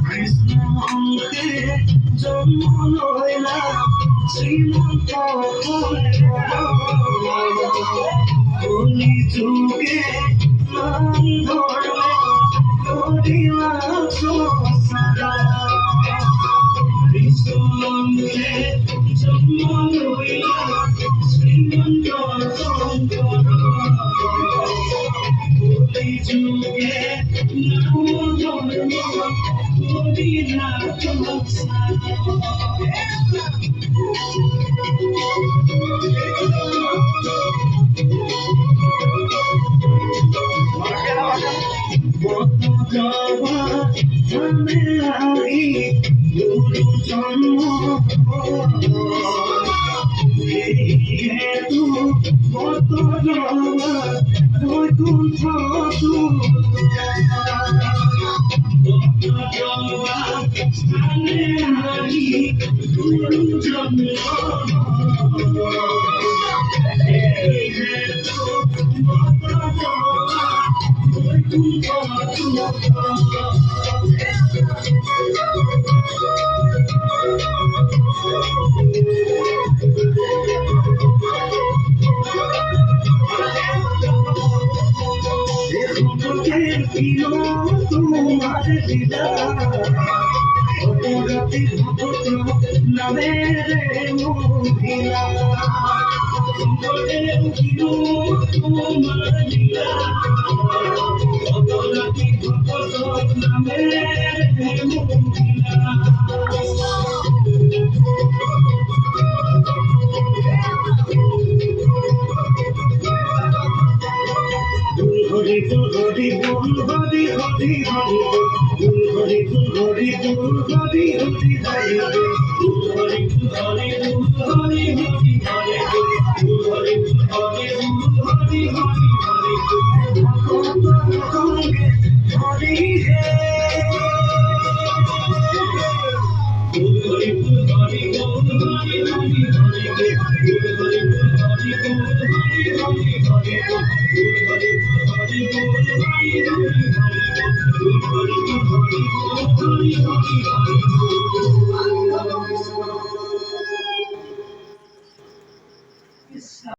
কৃষ্ণ অঙ্কে জন্ম লইলা শ্রীমন্ত কলি যুগে নাম ধরলে করিলা সংসার কৃষ্ণ অঙ্কে জন্ম লইলা শ্রীমন্ত শঙ্কর কলি যুগে নাম ধরলে করিলা সংসার গুরু জন্ম কত বৈকুণ্ঠ স্থানে হারি গুরু জন্ম তোমার দিদা অপরাধী ভক্ত নামে রে মহিলা তোমার দিদা অপরাধী ভক্ত নামে রে মহিলা হরি বল হরি বল হরি হরি হরি হরি বল হরি বল হরি হরি হরি হরি হরি বল হরি হরি হরি হরি হরি হরি হরি হরি হে হরি বল হরি বল হরি হরি হরি হরি বল হরি বল হরি হরি হরি হরি